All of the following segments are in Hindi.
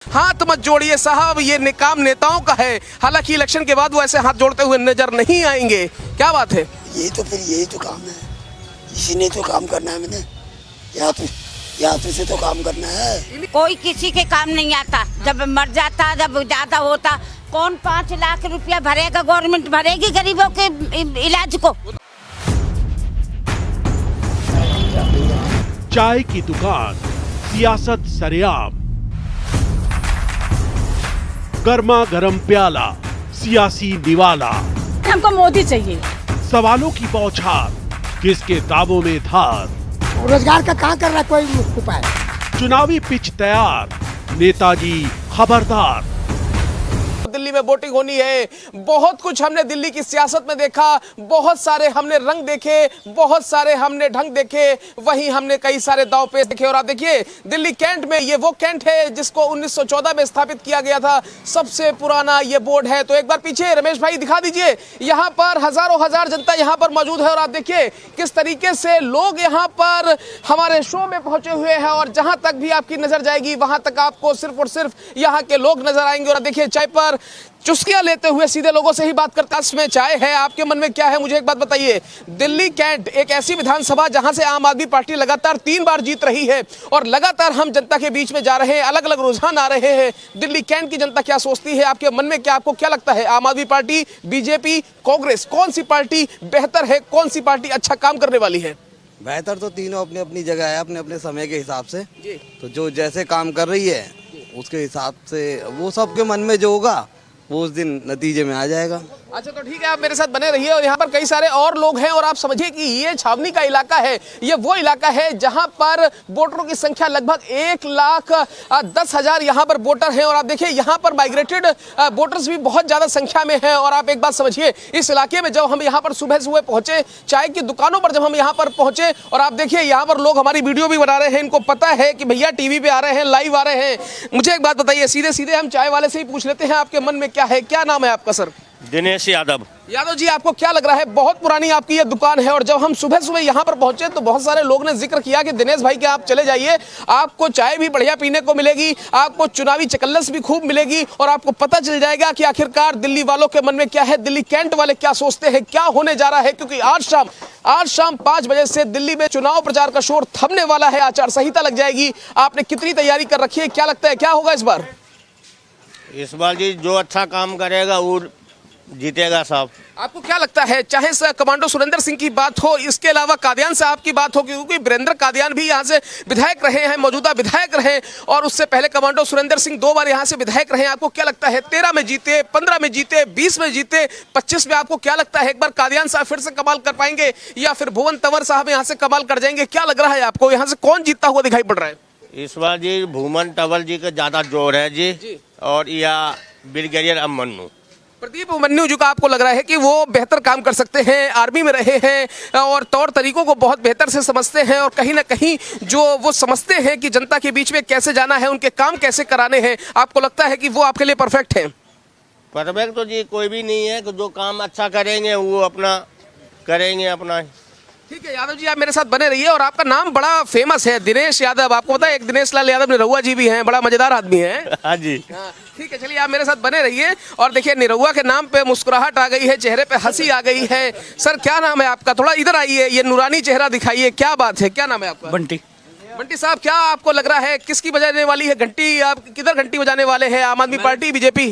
हाथ मत जोड़िए साहब, ये काम नेताओं का है। हालांकि इलेक्शन के बाद वो ऐसे हाथ जोड़ते हुए नजर नहीं आएंगे। क्या बात है? यही तो काम है, इसी ने तो काम करना है। मैंने या तो से तो काम करना है। कोई किसी के काम नहीं आता। जब मर जाता, जब ज्यादा होता, कौन 5 लाख रुपया भरेगा? गवर्नमेंट भरेगी गरीबों के इलाज को? चाय की दुकान, सियासत सरेआम, गर्मा गर्म प्याला, सियासी निवाला, हमको मोदी चाहिए। सवालों की बौछार, किसके दावों में धार, रोजगार का कहाँ कर रहा कोई उपाय? चुनावी पिच तैयार, नेताजी खबरदार। दिल्ली में वोटिंग होनी है। बहुत कुछ हमने दिल्ली की सियासत में देखा, बहुत सारे हमने रंग देखे, बहुत सारे हमने ढंग देखे, वहीं हमने कई सारे दांव पेच देखे। और आप देखिए दिल्ली कैंट में, ये वो कैंट है जिसको 1914 में स्थापित किया गया था। सबसे पुराना ये बोर्ड है। तो एक बार पीछे रमेश भाई दिखा दीजिए। यहाँ पर हजारों हजार जनता यहाँ पर मौजूद है और आप देखिए किस तरीके से लोग यहाँ पर हमारे शो में पहुंचे हुए हैं। और जहां तक भी आपकी नजर जाएगी वहां तक आपको सिर्फ और सिर्फ यहाँ के लोग नजर आएंगे। और देखिए चाय पर चुस्कियां लेते हुए सीधे लोगों से ही बात करता में चाय है। आपके मन में क्या है, मुझे एक बात बताइए। दिल्ली कैंट एक ऐसी विधानसभा जहां से आम आदमी पार्टी लगातार 3 बार जीत रही है और लगातार हम जनता के बीच में जा रहे हैं, अलग अलग रुझान आ रहे हैं। दिल्ली कैंट की जनता क्या सोचती है, आपके मन में क्या, आपको क्या लगता है? आम आदमी पार्टी, बीजेपी, कांग्रेस, कौन सी पार्टी बेहतर है? कौन सी पार्टी अच्छा काम करने वाली है? बेहतर तो तीनों अपनी अपनी जगह है, अपने अपने समय के हिसाब से। तो जो जैसे काम कर रही है उसके हिसाब से वो सबके मन में जो होगा वो उस दिन नतीजे में आ जाएगा। अच्छा तो ठीक है, आप मेरे साथ बने रहिए। और यहाँ पर कई सारे और लोग हैं और आप समझिए कि ये छावनी का इलाका है। ये वो इलाका है जहाँ पर वोटरों की संख्या लगभग 1,10,000 यहाँ पर वोटर हैं। और आप देखिए यहाँ पर माइग्रेटेड वोटर्स भी बहुत ज्यादा संख्या में हैं। और आप एक बात समझिए, इस इलाके में जब हम यहाँ पर सुबह सुबह पहुंचे, चाय की दुकानों पर जब हम यहाँ पर पहुंचे, और आप देखिए यहाँ पर लोग हमारी वीडियो भी बना रहे हैं। इनको पता है कि भैया टीवी पे आ रहे हैं, लाइव आ रहे हैं। मुझे एक बात बताइए, सीधे सीधे हम चाय वाले से ही पूछ लेते हैं, आपके मन में क्या है? क्या नाम है आपका सर? दिनेश यादव। यादव जी, आपको क्या लग रहा है? बहुत पुरानी आपकी ये दुकान है और जब हम सुबह सुबह यहाँ पर पहुंचे तो बहुत सारे लोग ने जिक्र किया कि दिनेश भाई के आप चले जाइए, आपको चाय भी बढ़िया पीने को मिलेगी, आपको चुनावी चकल्लस भी खूब मिलेगी और आपको पता चल जाएगा कि आखिरकार दिल्ली वालों के मन में क्या है, दिल्ली कैंट वाले क्या सोचते हैं, क्या होने जा रहा है। क्योंकि आज शाम 5 बजे से दिल्ली में चुनाव प्रचार का शोर थमने वाला है, आचार संहिता लग जाएगी। आपने कितनी तैयारी कर रखी है? क्या लगता है क्या होगा इस बार? इस बार जी जो अच्छा काम करेगा वो जीतेगा साहब। आपको क्या लगता है, चाहे कमांडो सुरेंद्र सिंह की बात हो, इसके अलावा कादियान साहब की बात हो, क्योंकि वीरेंद्र कादियान भी यहाँ से विधायक रहे हैं, मौजूदा विधायक रहे, और उससे पहले कमांडो सुरेंद्र सिंह 2 बार यहाँ से विधायक रहे। आपको क्या लगता है 13 में जीते, 15 में जीते, 20 में जीते, 25 में, आपको क्या लगता है एक बार कादियान साहब फिर से कमाल कर पाएंगे या फिर भुवन तंवर साहब यहाँ से कमाल कर जाएंगे? क्या लग रहा है आपको, यहाँ से कौन जीतता हुआ दिखाई पड़ रहा है इस बार जी? भुवन तंवर जी का ज्यादा जोर है जी। और या ब्रिगेडियर अभिमन्यु, प्रदीप अभिमन्यु जी का आपको लग रहा है कि वो बेहतर काम कर सकते हैं, आर्मी में रहे हैं और तौर तरीकों को बहुत बेहतर से समझते हैं और कहीं ना कहीं जो वो समझते हैं कि जनता के बीच में कैसे जाना है, उनके काम कैसे कराने हैं, आपको लगता है कि वो आपके लिए परफेक्ट हैं? परफेक्ट तो जी कोई भी नहीं है, जो काम अच्छा करेंगे वो अपना करेंगे अपना। ठीक है यादव जी, आप मेरे साथ बने रहिए। और आपका नाम बड़ा फेमस है, दिनेश यादव। आपको पता है एक दिनेश लाल यादव निरहुआ जी भी हैं, बड़ा मजेदार आदमी है। हाँ जी। ठीक है, चलिए आप मेरे साथ बने रहिए। और देखिए निरहुआ के नाम पे मुस्कुराहट आ गई है, चेहरे पे हंसी आ गई है। सर क्या नाम है आपका? थोड़ा इधर आइए, ये नूरानी चेहरा दिखाइए, क्या बात है, क्या नाम है आपका? बंटी। बंटी साहब, क्या आपको लग रहा है किसकी बजाने वाली है घंटी? आप किधर घंटी बजाने वाले हैं, आम आदमी पार्टी, बीजेपी?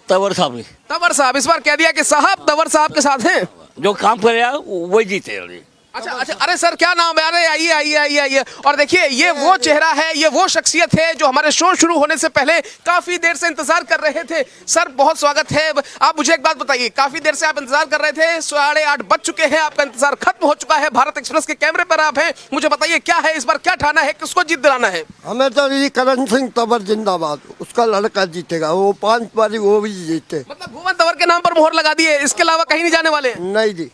तंवर साहब। तंवर साहब। इस बार कह दिया कि साहब तंवर साहब के साथ हैं, जो काम करेगा वही जीते। अच्छा, अरे सर क्या नाम है? अरे आइए आइए आइए आइए। और देखिए ये वो चेहरा है, ये वो शख्सियत है जो हमारे शो शुरू होने से पहले काफी देर से इंतजार कर रहे थे। सर बहुत स्वागत है। आप मुझे एक बात बताइए, काफी देर से आप इंतजार कर रहे थे, 8:30 बज चुके हैं, आपका इंतजार खत्म हो चुका है, भारत एक्सप्रेस के कैमरे पर आप हैं। मुझे बताइए क्या है इस बार, क्या ठाना है, किसको जीत दिलाना है? हमें तो ये करण सिंह तंवर जिंदाबाद, उसका लड़का जीतेगा, वो 5 बारी वो भी जीते। मतलब भुवन तंवर के नाम पर मोहर लगा दिए, इसके अलावा कहीं नहीं जाने वाले? नहीं जी।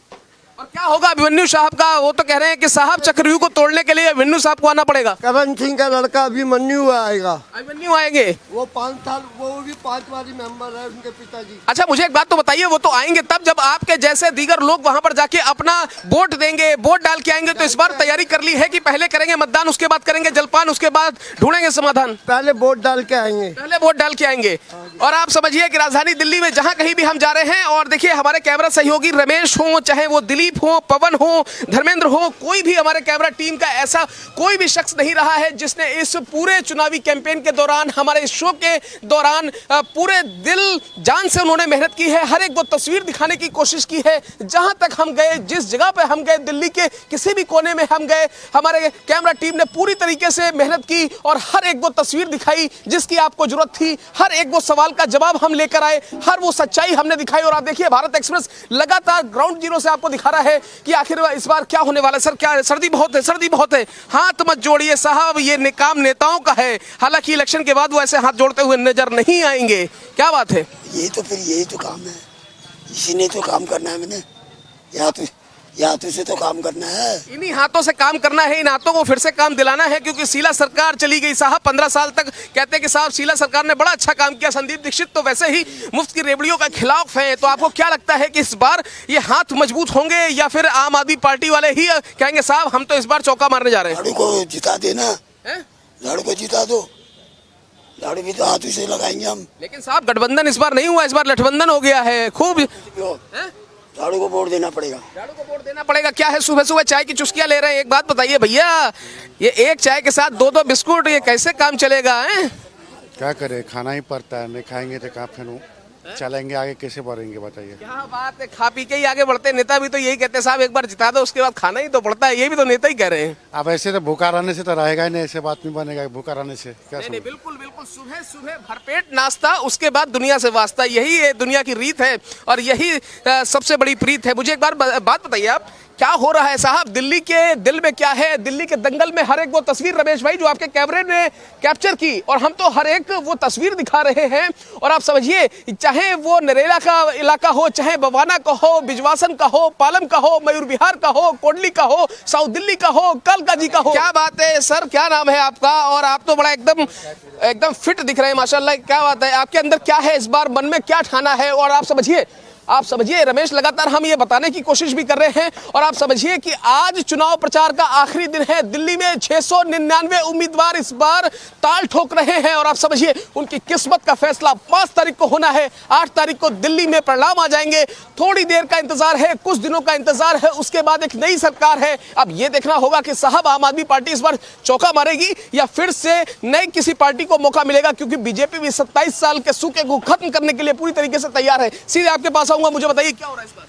और क्या होगा अभिमन्यु साहब का? वो तो कह रहे हैं कि साहब चक्रव्यूह को तोड़ने के लिए अभिमन्यु साहब को आना पड़ेगा। करण सिंह का लड़का अभिमन्यु आएगा। अभिमन्यु आएंगे? वो 5 साल, वो भी 5 बारी मेंबर है उनके पिताजी। अच्छा, मुझे एक बात तो बताइए, वो तो आएंगे तब जब आपके जैसे दीगर लोग वहां पर जाके अपना वोट देंगे, वोट डाल के आएंगे। तो इस बार तैयारी कर ली है कि पहले करेंगे मतदान, उसके बाद करेंगे जलपान, उसके बाद ढूंढेंगे समाधान? पहले वोट डाल के आएंगे। पहले वोट डाल के आएंगे। और आप समझिए कि राजधानी दिल्ली में जहां कहीं भी हम जा रहे हैं, और देखिए हमारे कैमरा सहयोगी रमेश हो, चाहे वो दिलीप हो, पवन हो, धर्मेंद्र हो, कोई भी हमारे कैमरा टीम का ऐसा कोई भी शख्स नहीं रहा है जिसने इस पूरे चुनावी कैंपेन के दौरान, हमारे इस शो के दौरान पूरे दिल जान से उन्होंने मेहनत की है। हर एक वो तस्वीर दिखाने की कोशिश की है। जहां तक हम गए, जिस जगह पे हम गए, दिल्ली के किसी भी कोने में हम गए, हमारे कैमरा टीम ने पूरी तरीके से मेहनत की और हर एक वो तस्वीर दिखाई जिसकी आपको जरूरत थी। हर एक वो सवाल का जवाब हम लेकर आए, हर वो सच्चाई हमने दिखाई। और आप देखिए भारत एक्सप्रेस लगातार ग्राउंड जीरो से आपको दिखा रहा है कि आखिर इस बार क्या होने वाला है। सर, क्या सर्दी बहुत है, सर्दी बहुत है। हाथ मत जोड़िए साहब, ये काम नेताओं का है। हालांकि इलेक्शन के बाद वो ऐसे हाथ जोड़ते हुए नजर नहीं आएंगे। क्या बात है? यही तो काम है, इसी ने तो काम करना है। मैंने हाथों से तो काम करना है, इन्हीं हाथों से काम करना है, इन हाथों को फिर से काम दिलाना है। क्योंकि शीला सरकार चली गई साहब 15 साल तक। कहते हैं कि साहब शीला सरकार ने बड़ा अच्छा काम किया। संदीप दीक्षित तो वैसे ही मुफ्त की रेवड़ियों का खिलाफ है। तो आपको क्या लगता है कि इस बार ये हाथ मजबूत होंगे या फिर आम आदमी पार्टी वाले ही कहेंगे साहब हम तो इस बार चौका मारने जा रहे हैं? झाड़ू को जिता देना, झाड़ू को जिता दो, झाड़ू भी तो हाथों से लगाएंगे हम। लेकिन साहब गठबंधन इस बार नहीं हुआ, इस बार गठबंधन हो गया है खूब। झाड़ू को वोट देना पड़ेगा। झाड़ू को वोट देना पड़ेगा। क्या है, सुबह सुबह चाय की चुस्कियां ले रहे हैं? एक बात बताइए भैया, ये एक चाय के साथ 2-2 बिस्कुट, ये कैसे काम चलेगा? क्या करे, खाना ही पड़ता है। नहीं खाएंगे तो कहाँ फिर चलेंगे आगे, कैसे बढ़ेंगे बताइए? क्या बात है, खा पी के ही आगे बढ़ते। नेता भी तो यही कहते हैं साहब एक बार जिता दो, उसके बाद खाना ही तो पड़ता है। ये भी तो नेता ही कह रहे हैं। अब ऐसे तो भूखा रहने से तो रहेगा ही नहीं, ऐसे बात नहीं बनेगा भूखा रहने से। क्या नहीं, बिल्कुल बिल्कुल, सुबह सुबह भरपेट नाश्ता, उसके बाद दुनिया से वास्ता, यही है दुनिया की रीत है और यही सबसे बड़ी प्रीत है। मुझे एक बार बात बताइए, आप क्या हो रहा है साहब दिल्ली के दिल में? क्या है दिल्ली के दंगल में? हर एक वो तस्वीर रमेश भाई जो आपके कैमरे ने कैप्चर की, और हम तो हर एक वो तस्वीर दिखा रहे हैं। और आप समझिए, चाहे वो नरेला का इलाका हो, चाहे बवाना का हो, बिजवासन का हो, पालम का हो, मयूर विहार का हो, कोडली का हो, साउथ दिल्ली का हो, कालकाजी का हो। क्या बात है सर, क्या नाम है आपका? और आप तो बड़ा एकदम फिट दिख रहे हैं माशाल्लाह। क्या बात है, आपके अंदर क्या है इस बार, मन में क्या ठाना है? और आप समझिए रमेश, लगातार हम ये बताने की कोशिश भी कर रहे हैं। और आप समझिए कि आज चुनाव प्रचार का आखिरी दिन है। दिल्ली में 699 उम्मीदवार इस बार ताल ठोक रहे हैं। और आप समझिए उनकी किस्मत का फैसला 5 तारीख को होना है। 8 तारीख को दिल्ली में परिणाम आ जाएंगे। थोड़ी देर का इंतजार है, कुछ दिनों का इंतजार है, उसके बाद एक नई सरकार है। अब ये देखना होगा कि साहब आम आदमी पार्टी इस बार चौका मारेगी या फिर से नई किसी पार्टी को मौका मिलेगा। क्योंकि बीजेपी भी 27 साल के सूखे को खत्म करने के लिए पूरी तरीके से तैयार है। सीधे आपके पास आऊंगा, मुझे बताइए क्या हो रहा है इस बार?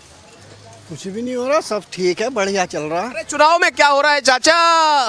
कुछ भी नहीं हो रहा, सब ठीक है, बढ़िया चल रहा है। अरे चुनाव में क्या हो रहा है चाचा?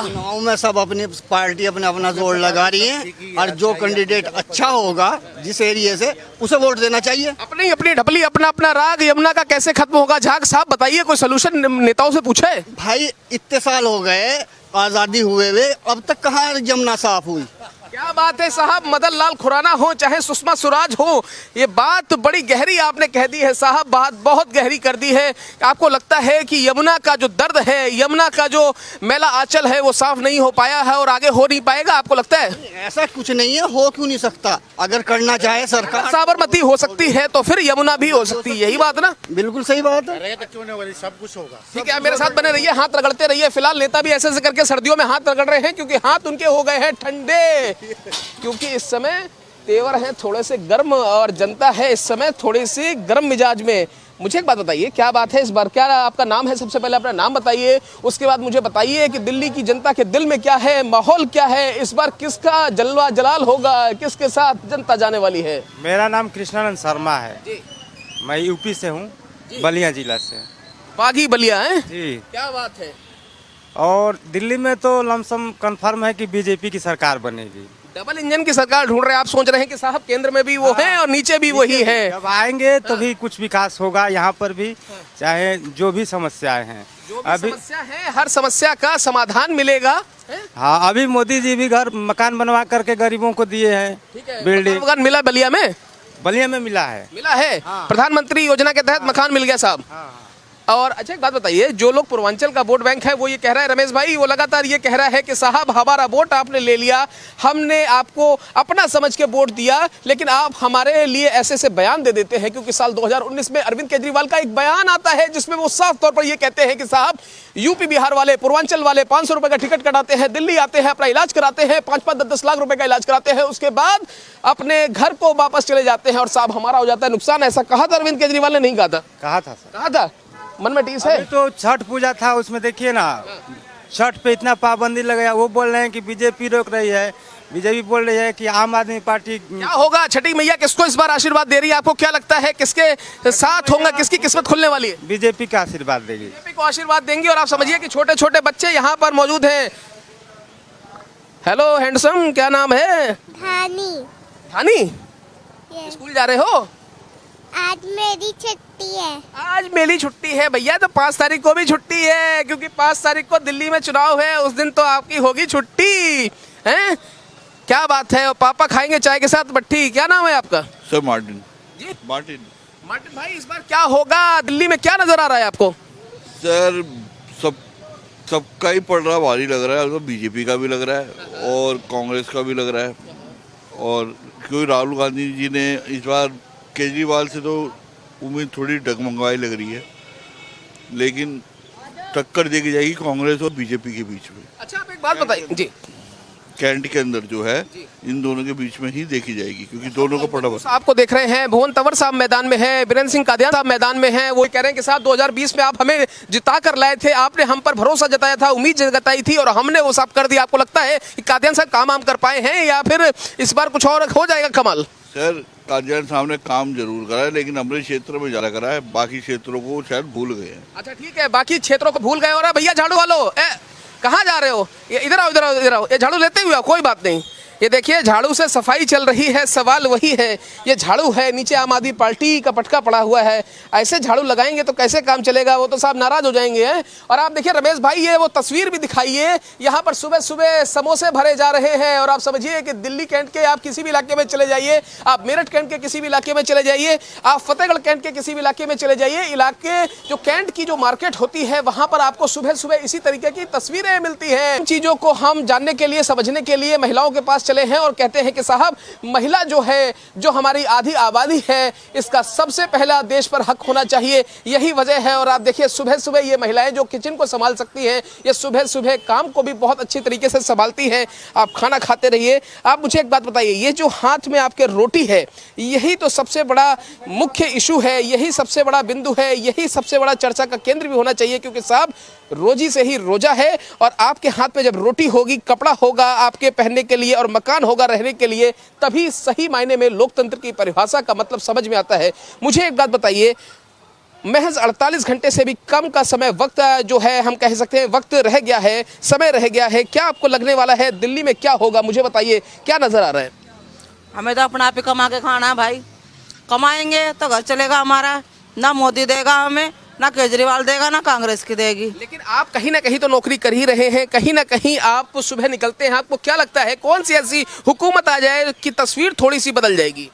चुनाव में सब अपनी पार्टी अपना जोर लगा रही है और जो कैंडिडेट अच्छा होगा जिस एरिया से, उसे वोट देना चाहिए। अपनी अपनी ढपली, अपना अपना राग। यमुना का कैसे खत्म होगा? झाग साहब बताइए, कोई सोल्यूशन नेताओं से पूछा है? भाई इतने साल हो गए आजादी हुए, अब तक कहाँ यमुना साफ हुई? क्या बात है साहब, मदन लाल खुराना हो चाहे सुषमा स्वराज हो, ये बात बड़ी गहरी आपने कह दी है साहब, बात बहुत गहरी कर दी है। आपको लगता है कि यमुना का जो दर्द है, यमुना का जो मैला आंचल है, वो साफ नहीं हो पाया है और आगे हो नहीं पाएगा? आपको लगता है? ऐसा कुछ नहीं है, हो क्यों नहीं सकता? अगर करना चाहे सरकार, साबरमती हो सकती है तो फिर यमुना भी हो सकती है। यही बात ना? बिल्कुल सही बात है। सब कुछ होगा। ठीक है, मेरे साथ बने रहिए, हाथ रगड़ते रहिए। फिलहाल नेता भी ऐसे करके सर्दियों में हाथ रगड़ रहे हैं क्योंकि हाथ उनके हो गए हैं ठंडे। क्योंकि इस समय तेवर हैं थोड़े से गर्म और जनता है इस समय थोड़ी सी गर्म मिजाज में। मुझे एक बात बताइए, क्या बात है इस बार? क्या आपका नाम है? सबसे पहले अपना नाम बताइए, उसके बाद मुझे बताइए कि दिल्ली की जनता के दिल में क्या है, माहौल क्या है इस बार? किसका जलवा जलाल होगा, किसके साथ जनता जाने वाली है? मेरा नाम कृष्णानंद शर्मा है जी। मैं यूपी से हूँ, बलिया जिला से। बागी बलिया है जी। क्या बात है? और दिल्ली में तो लमसम कंफर्म है कि बीजेपी की सरकार बनेगी। डबल इंजन की सरकार ढूंढ रहे हैं। आप सोच रहे हैं कि साहब केंद्र में भी वो है और नीचे भी वही है। जब आएंगे तभी कुछ विकास होगा यहाँ पर भी, चाहे जो भी समस्याएं हैं। जो भी समस्या है, हर समस्या का समाधान मिलेगा। हाँ, अभी मोदी जी भी मकान बनवा करके गरीबों को दिए हैं। बिल्डिंग मकान मिला बलिया में? बलिया में मिला है। मिला है। प्रधानमंत्री योजना के तहत मकान मिल गया साहब। और अच्छा एक बात बताइए, जो लोग पूर्वांचल का वोट बैंक है वो ये कह रहा है, रमेश भाई वो लगातार ये कह रहा है कि साहब हमारा वोट आपने ले लिया, हमने आपको अपना समझ के वोट दिया, लेकिन आप हमारे लिए ऐसे ऐसे बयान दे देते हैं। क्योंकि साल 2019 में अरविंद केजरीवाल का एक बयान आता है जिसमें वो साफ तौर पर ये कहते हैं कि साहब यूपी बिहार वाले, पूर्वांचल वाले 500 रुपए का टिकट कटाते हैं, दिल्ली आते हैं, अपना इलाज कराते हैं, 5-5, 10-10 लाख रुपए का इलाज कराते हैं, उसके बाद अपने घर को वापस चले जाते हैं और साहब हमारा हो जाता है नुकसान। ऐसा कहा था अरविंद केजरीवाल ने? नहीं कहा था? कहा था सर। कहा था? मन में टीस है? अभी तो छठ पूजा था, उसमें देखिए ना छठ पे इतना पाबंदी लगाया। वो बोल रहे हैं कि बीजेपी रोक रही है, बीजेपी बोल रही है कि आम आदमी पार्टी। क्या होगा? छठी मैया किसको इस बार आशीर्वाद दे रही है? आपको क्या लगता है किसके साथ होगा, किसकी किस्मत खुलने वाली है? बीजेपी का आशीर्वाद देगी, बीजेपी को आशीर्वाद देंगी। और आप समझिए कि छोटे छोटे बच्चे यहाँ पर मौजूद हैं। हेलो हैंडसम, क्या नाम है? धानी। धानी, स्कूल जा रहे हो? आज मेरी छुट्टी है। आज मेरी छुट्टी है भैया, तो 5 तारीख को भी छुट्टी है, क्योंकि 5 तारीख को दिल्ली में चुनाव है, उस दिन तो आपकी होगी छुट्टी हैं? क्या बात है। और पापा खाएंगे चाय के साथ मट्ठी। क्या नाम है आपका? Sir Martin. जी मार्टिन। मार्टिन भाई, इस बार क्या होगा दिल्ली में, क्या नजर आ रहा है आपको? सर सबका ही पड़ रहा भारी लग रहा है, तो बीजेपी का भी लग रहा है और कांग्रेस का भी लग रहा है। और क्योंकि राहुल गांधी जी ने इस बार केजरीवाल से तो उम्मीद थोड़ी डगमगाई लग रही है, लेकिन टक्कर देखी जाएगी कांग्रेस और बीजेपी के बीच में। अच्छा आप एक बात बताइए जी, कैंट के अंदर जो है इन दोनों के बीच में ही देखी जाएगी, क्योंकि दोनों का पड़ा बस। आपको देख रहे हैं भुवन तंवर साहब मैदान में है, बीरेंद्र सिंह कादियान साहब मैदान में हैं। वो कह रहे हैं कि साहब 2020 में आप हमें जिता कर लाए थे, आपने हम पर भरोसा जताया था, उम्मीद जताई थी और हमने वो सब कर दिया। आपको लगता है कि कादियान साहब काम कर पाए हैं या फिर इस बार कुछ और हो जाएगा कमाल? सर कादियान साहब ने काम जरूर करा है, लेकिन अपने क्षेत्र में ज्यादा करा है, बाकी क्षेत्रों को शायद भूल गए हैं। अच्छा ठीक है, बाकी क्षेत्रों को भूल गए। और भैया झाड़ू वालो, कहाँ जा रहे हो? इधर आओ, इधर आओ, इधर आओ। ये झाड़ू लेते हुए आओ, कोई बात नहीं। ये देखिए झाड़ू से सफाई चल रही है, सवाल वही है, ये झाड़ू है, नीचे आम आदमी पार्टी का पटका पड़ा हुआ है। ऐसे झाड़ू लगाएंगे तो कैसे काम चलेगा? वो तो साहब नाराज हो जाएंगे हैं। और आप देखिए रमेश भाई, ये वो तस्वीर भी दिखाइए, यहाँ पर सुबह सुबह समोसे भरे जा रहे हैं। और आप समझिए कि दिल्ली कैंट के आप किसी भी इलाके में चले जाइए, आप मेरठ कैंट के किसी भी इलाके में चले जाइए, आप फतेहगढ़ कैंट के किसी भी इलाके में चले जाइए, इलाके जो कैंट की जो मार्केट होती है वहाँ पर आपको सुबह सुबह इसी तरीके की तस्वीरें मिलती हैं। इन चीज़ों को हम जानने के लिए, समझने के लिए महिलाओं के पास चले हैं और कहते हैं कि साहब महिला जो है, जो हमारी आधी आबादी है, इसका सबसे पहला देश पर हक होना चाहिए, यही वजह है। और आप देखिए सुबह सुबह ये महिलाएं जो किचन को संभाल सकती हैं, ये सुबह सुबह काम को भी बहुत अच्छी तरीके से संभालती हैं। आप खाना खाते रहिए। आप मुझे एक बात बताइए, ये जो हाथ में आपके रोटी है, यही तो सबसे बड़ा मुख्य इशू है, यही सबसे बड़ा बिंदु है, यही सबसे बड़ा चर्चा का केंद्र भी होना चाहिए, क्योंकि साहब रोजी से ही रोजा है। और आपके हाथ में जब रोटी होगी, कपड़ा होगा आपके पहनने के लिए और मकान होगा रहने के लिए, तभी सही मायने में लोकतंत्र की परिभाषा का मतलब समझ में आता है। मुझे एक बात बताइए, महज 48 घंटे से भी कम का समय वक्त जो है, हम कह सकते हैं वक्त रह गया है, समय रह गया है। क्या आपको लगने वाला है दिल्ली में क्या होगा? मुझे बताइए, क्या नजर आ रहा है? हमें तो अपना आप ही कमा के खाना है भाई, कमाएंगे तो घर चलेगा हमारा। ना मोदी देगा हमें, ना केजरीवाल देगा, ना कांग्रेस की देगी। लेकिन आप कहीं ना कहीं तो नौकरी कर ही रहे हैं, कहीं ना कहीं आप सुबह निकलते हैं। आपको क्या लगता है कौन सी ऐसी हुकूमत आ जाए कि तस्वीर थोड़ी सी बदल जाएगी?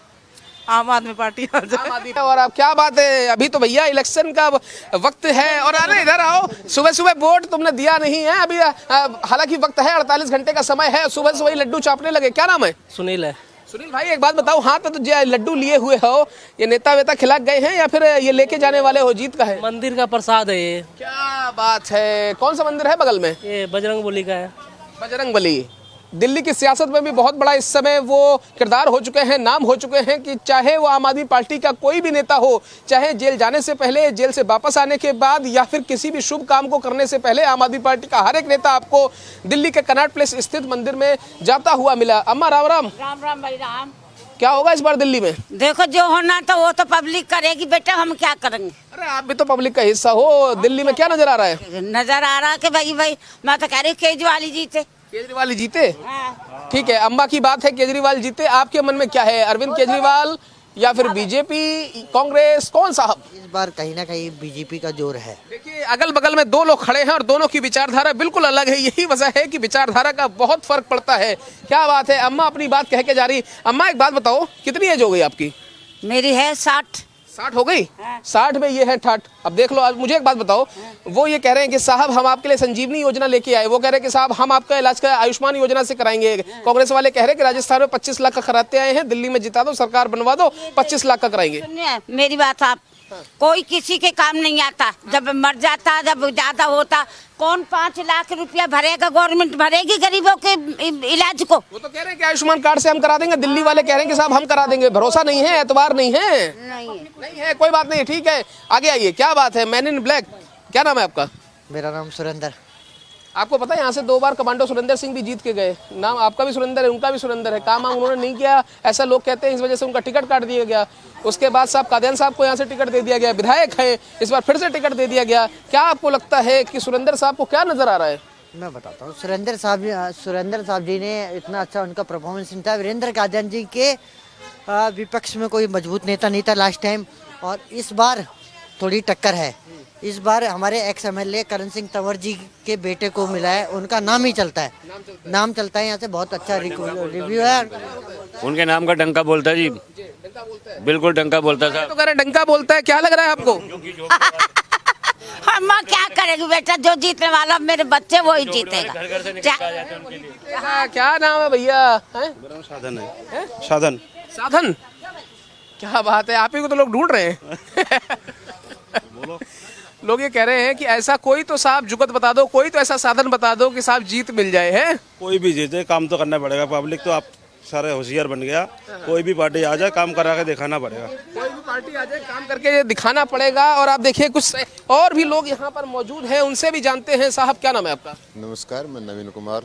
आम आदमी पार्टी आ जाए। और अब क्या बात है, अभी तो भैया इलेक्शन का वक्त है। और अरे इधर आओ, सुबह सुबह वोट तुमने दिया नहीं है अभी, हालांकि वक्त है, 48 घंटे का समय है, सुबह सुबह लड्डू चापने लगे। क्या नाम है? सुनील है। सुनील भाई एक बात बताओ, हाथ में तो लड्डू लिए हुए हो, ये नेता वेता खिला गए हैं या फिर ये लेके जाने वाले हो? जीत का है, मंदिर का प्रसाद है ये। क्या बात है, कौन सा मंदिर है बगल में? ये बजरंगबली का है। बजरंगबली। दिल्ली की सियासत में भी बहुत बड़ा इस समय वो किरदार हो चुके हैं, नाम हो चुके हैं कि चाहे वो आम आदमी पार्टी का कोई भी नेता हो, चाहे जेल जाने से पहले, जेल से वापस आने के बाद, या फिर किसी भी शुभ काम को करने से पहले, आम आदमी पार्टी का हर एक नेता आपको दिल्ली के कनॉट प्लेस स्थित मंदिर में जाता हुआ मिला। अम्मा राम राम। राम राम भाई राम। क्या होगा इस बार दिल्ली में? देखो जो होना तो वो तो पब्लिक करेगी बेटा, हम क्या करेंगे? अरे आप भी तो पब्लिक का हिस्सा हो। दिल्ली में क्या नजर आ रहा है? नजर आ रहा है कि भाई मैं तो कह रही केजरीवाल ही जीते। केजरीवाल जीते? ठीक है, अम्मा की बात है केजरीवाल जीते। आपके मन में क्या है, अरविंद केजरीवाल या फिर बीजेपी, कांग्रेस, कौन साहब? इस बार कहीं ना कहीं बीजेपी का जोर है। देखिए अगल बगल में दो लोग खड़े हैं और दोनों की विचारधारा बिल्कुल अलग है। यही वजह है कि विचारधारा का बहुत फर्क पड़ता है। क्या बात है, अम्मा अपनी बात कह के जा रही। अम्मा एक बात बताओ, कितनी एज हो गई आपकी? मेरी है 60। 60 हो गई। 60 में ये है ठट। अब देख लो, अब मुझे एक बात बताओ, वो ये कह रहे हैं कि साहब हम आपके लिए संजीवनी योजना लेके आए, वो कह रहे हैं कि साहब हम आपका इलाज का आयुष्मान योजना से कराएंगे। कांग्रेस वाले कह रहे हैं कि राजस्थान में 25 लाख का कराते आए हैं, दिल्ली में जिता दो, सरकार बनवा दो, 25 लाख का कराएंगे। सुनिए मेरी बात, आप कोई किसी के काम नहीं आता। जब मर जाता, जब ज्यादा होता, कौन 5 लाख रुपया भरेगा? गवर्नमेंट भरेगी गरीबों के इलाज को? वो तो कह रहे हैं कि आयुष्मान कार्ड से हम करा देंगे, दिल्ली वाले कह रहे हैं कि साहब हम करा देंगे। भरोसा नहीं है, एतबार नहीं है। नहीं है, कोई बात नहीं, ठीक है, आगे आइए। क्या बात है? मैन इन ब्लैक, क्या नाम है आपका? मेरा नाम सुरेंद्र। आपको पता है यहाँ से 2 बार कमांडो सुरेंद्र सिंह भी जीत के गए। नाम आपका भी सुरेंद्र है, उनका भी सुरेंद्र है। काम उन्होंने नहीं किया, ऐसा लोग कहते हैं, इस वजह से उनका टिकट काट दिया गया। उसके बाद साहब कादियान साहब को यहाँ से टिकट दे दिया गया, विधायक है, इस बार फिर से टिकट दे दिया गया। क्या आपको लगता है कि सुरेंद्र साहब को क्या नजर आ रहा है? मैं बताता हूँ, सुरेंद्र साहब जी ने इतना अच्छा उनका परफॉर्मेंस नहीं था। वीरेंद्र कादियान जी के विपक्ष में कोई मजबूत नेता नहीं था लास्ट टाइम, और इस बार थोड़ी टक्कर है। इस बार हमारे एक्स MLA करण सिंह तंवर जी के बेटे को मिला है, उनका नाम ही चलता है, नाम चलता है यहाँ से, बहुत अच्छा रिव्यू है। उनके नाम का डंका बोलता है जी, बिल्कुल डंका बोलता है। तो कह रहे डंका बोलता है, क्या लग रहा है आपको? हम क्या करेंगे बेटा, जो जीतने वाला मेरे बच्चे वो ही जीतेगा। क्या नाम है भैया? साधन है। साधन। साधन, क्या बात है, आप ही को तो लोग ढूंढ रहे हैं। लोग ये कह रहे हैं कि ऐसा कोई तो साहब जुगत बता दो, कोई तो ऐसा साधन बता दो कि साहब जीत मिल जाए। है कोई भी जीते, काम तो करना पड़ेगा। पब्लिक तो आप सारे होशियार बन गया, कोई भी पार्टी आ जाए काम करा के दिखाना पड़ेगा। कोई भी पार्टी आ जाए काम करके दिखाना पड़ेगा। और आप देखिए कुछ और भी लोग यहाँ पर मौजूद हैं, उनसे भी जानते हैं। साहब क्या नाम है आपका? नमस्कार, मैं नवीन कुमार।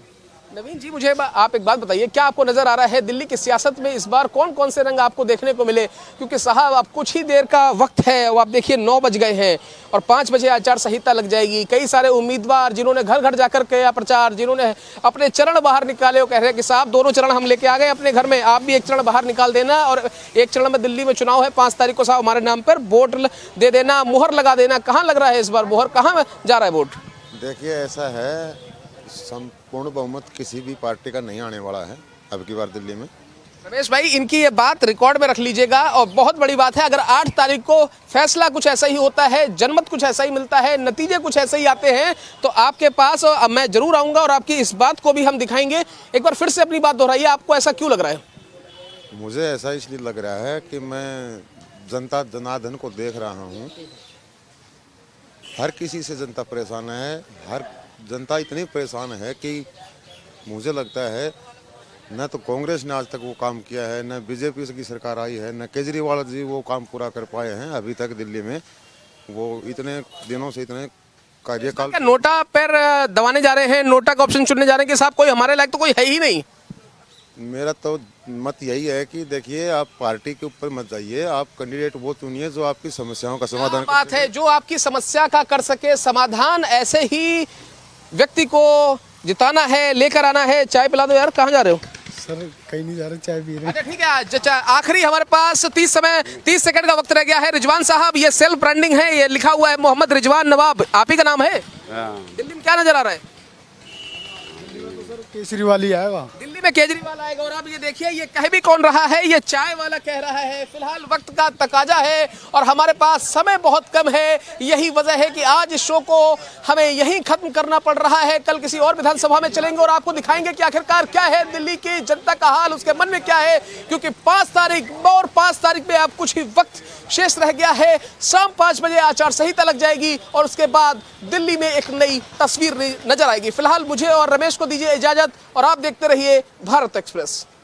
नवीन जी, मुझे आप एक बात बताइए, क्या आपको नजर आ रहा है दिल्ली की सियासत में इस बार कौन कौन से रंग आपको देखने को मिले? क्योंकि साहब अब कुछ ही देर का वक्त है, वो आप देखिए 9 बज गए हैं और 5 बजे आचार संहिता लग जाएगी। कई सारे उम्मीदवार जिन्होंने घर घर जाकर किया प्रचार, जिन्होंने अपने चरण बाहर निकाले, वो कह रहे हैं कि साहब 2 चरण हम लेके आ गए अपने घर में, आप भी 1 चरण बाहर निकाल देना। और 1 चरण में दिल्ली में चुनाव है 5 तारीख को, साहब हमारे नाम पर वोट दे देना, मुहर लगा देना। कहाँ लग रहा है इस बार मुहर, कहाँ जा रहा है वोट? देखिए, ऐसा है, संपूर्ण बहुमत किसी भी पार्टी का नहीं आने वाला है अब की बार दिल्ली में। रमेश भाई, इनकी ये बात रिकॉर्ड में रख लीजिएगा। और बहुत बड़ी बात है, अगर 8 तारीख को फैसला कुछ ऐसा ही होता है, जनमत कुछ ऐसा ही मिलता है, नतीजे कुछ ऐसे ही आते हैं, तो आपके पास अब मैं जरूर आऊंगा और आपकी इस बात को भी हम दिखाएंगे। एक बार फिर से अपनी बात दोहराइए, आपको ऐसा क्यों लग रहा है? मुझे ऐसा इसलिए लग रहा है कि मैं जनता जनार्दन को देख रहा हूँ। हर किसी से जनता परेशान है, हर जनता इतनी परेशान है कि मुझे लगता है न तो कांग्रेस ने आज तक वो काम किया है, न बीजेपी की सरकार आई है, न केजरीवाल जी वो काम पूरा कर पाए हैं अभी तक दिल्ली में। वो इतने दिनों से इतने कार्यकाल नोटा पर दबाने जा रहे हैं, नोटा का ऑप्शन चुनने जा रहे हैं कि साहब कोई हमारे लायक तो कोई है ही नहीं। मेरा तो मत यही है कि देखिए, आप पार्टी के ऊपर मत जाइए, आप कैंडिडेट वो चुनिए जो आपकी समस्याओं का समाधान। बात है, जो आपकी समस्या का कर सके समाधान, ऐसे ही व्यक्ति को जिताना है, लेकर आना है। चाय पिला दो यार, कहाँ जा रहे हो? सर कहीं नहीं जा रहे, चाय पी रहे। अच्छा ठीक है, आखिरी हमारे पास 30 सेकंड का वक्त रह गया है। रिजवान साहब, ये सेल्फ ब्रांडिंग है, ये लिखा हुआ है मोहम्मद रिजवान नवाब, आप ही का नाम है। दिल्ली में क्या नजर आ रहा है? केजरीवाल ही आएगा दिल्ली में, केजरीवाल आएगा। और आप ये देखिए, ये कह भी कौन रहा है? ये चाय वाला कह रहा है। फिलहाल वक्त का तकाजा है और हमारे पास समय बहुत कम है। यही वजह है कि आज इस शो को हमें यहीं खत्म करना पड़ रहा है। कल किसी और विधानसभा में चलेंगे और आपको दिखाएंगे कि आखिरकार क्या है दिल्ली की जनता का हाल, उसके मन में क्या है। क्योंकि 5 तारीख में अब कुछ ही वक्त शेष रह गया है। शाम 5 बजे आचार संहिता लग जाएगी और उसके बाद दिल्ली में एक नई तस्वीर नजर आएगी। फिलहाल मुझे और रमेश को दीजिए इजाजत और आप देखते रहिए भारत एक्सप्रेस।